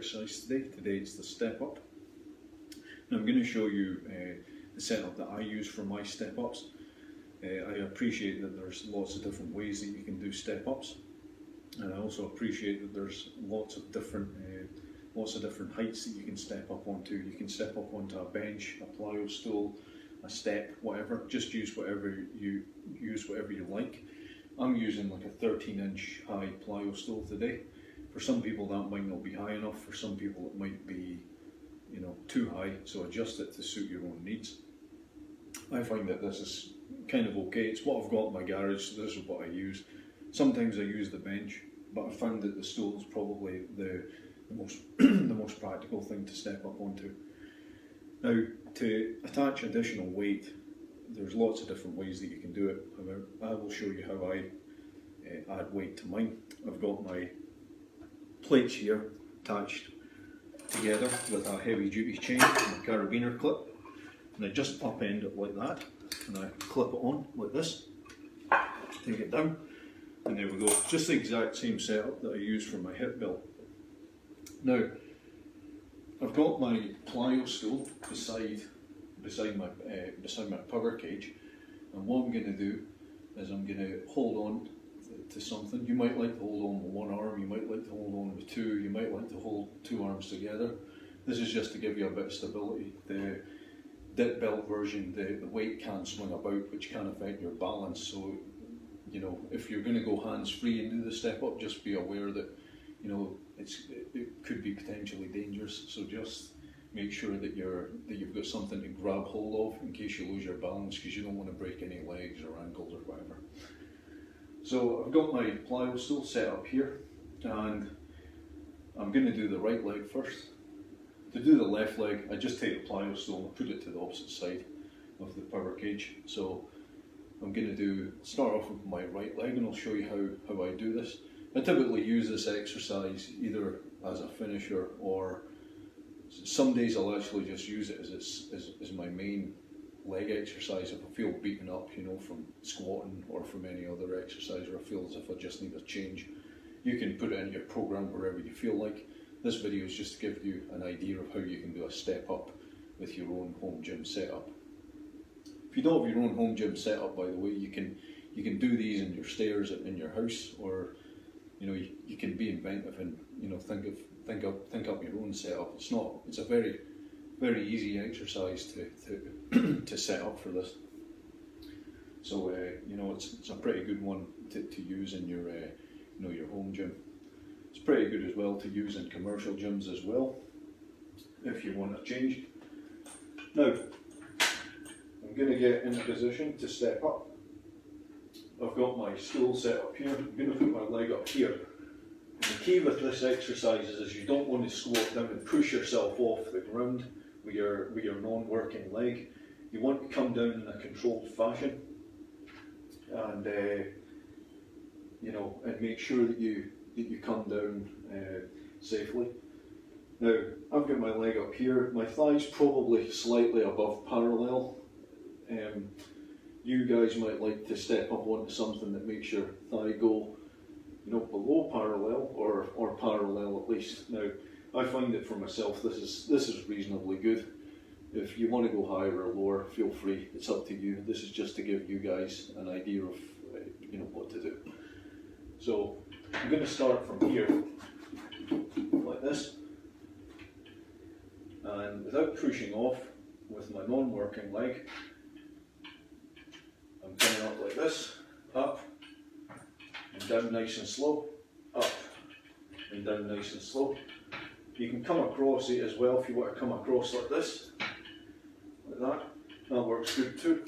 exercise today. Today it's the step up. Now I'm going to show you the setup that I use for my step ups. I appreciate that there's lots of different ways that you can do step ups, and I also appreciate that there's lots of different heights that you can step up onto. You can step up onto a bench, a plyo stool, a step, whatever. Just use whatever you like. I'm using like a 13-inch high plyo stool today. For some people that might not be high enough. For some people it might be, too high. So adjust it to suit your own needs. I find that this is kind of okay. It's what I've got in my garage, so this is what I use. Sometimes I use the bench, but I found that the stool is probably the most the most practical thing to step up onto. Now, to attach additional weight, there's lots of different ways that you can do it. I will show you how I add weight to mine. I've got my plates here attached together with a heavy duty chain and a carabiner clip, and I just upend it like that, and I clip it on like this, take it down, and there we go. Just the exact same setup that I use for my hip belt. Now, I've got my plyo stool beside my power cage, and what I'm going to do is I'm going to hold on to something. You might like to hold on with one arm, you might like to hold on with two, you might like to hold two arms together. This is just to give you a bit of stability. The dip belt version, the weight can swing about, which can affect your balance. So, if you're going to go hands free and do the step up, just be aware that it could be potentially dangerous. So just make sure that you've got something to grab hold of in case you lose your balance, because you don't want to break any legs or ankles or whatever. So I've got my plyo stool set up here, and I'm going to do the right leg first. To do the left leg, I just take the plyo stool and put it to the opposite side of the power cage. So I'm going to start off with my right leg, and I'll show you how I do this. I typically use this exercise either as a finisher, or some days I'll actually just use it as my main leg exercise if I feel beaten up, from squatting or from any other exercise, or I feel as if I just need a change. You can put it in your program wherever you feel like. This video is just to give you an idea of how you can do a step up with your own home gym setup. If you don't have your own home gym setup, by the way, you can do these in your stairs in your house, or you can be inventive and think up your own setup. It's a very, very easy exercise to set up for this. So it's a pretty good one to use in your your home gym. It's pretty good as well to use in commercial gyms as well, if you want a change. Now, I'm going to get in a position to step up. I've got my stool set up here. I'm going to put my leg up here. And the key with this exercise is you don't want to squat down and push yourself off the ground with your non-working leg. You want to come down in a controlled fashion, and and make sure that you come down safely. Now, I've got my leg up here. My thigh's probably slightly above parallel. You guys might like to step up onto something that makes your thigh go, below parallel, or parallel at least. Now, I find that for myself, this is reasonably good. If you want to go higher or lower, feel free. It's up to you. This is just to give you guys an idea of what to do. So I'm going to start from here, like this, and without pushing off with my non-working leg, I'm coming up like this, up and down nice and slow, up and down nice and slow. You can come across it as well if you want to come across like this, like that. That works good too.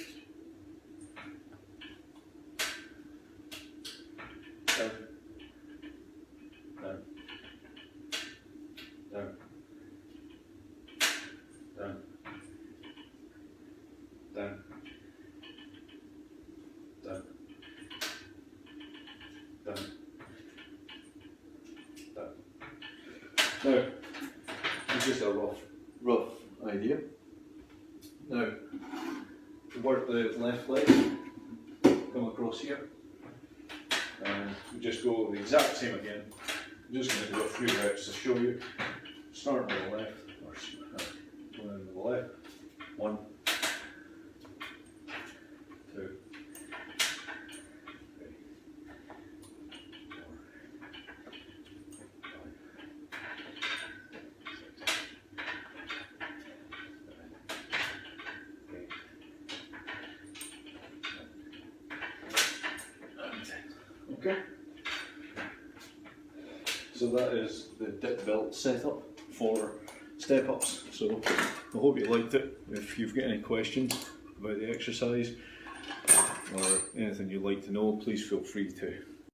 Down, down, down, down, down, down, down, down. Now, it's just a rough idea. Now, to work the left leg, come across here, and we just go the exact same again. I'm just going to do a few reps to show you. start on the left, or going on the left. 1, 2, 3, 4, 5, 6, 7, 8, 9, 10. Okay. So that is the dip belt setup for step ups. So I hope you liked it. If you've got any questions about the exercise or anything you'd like to know, please feel free to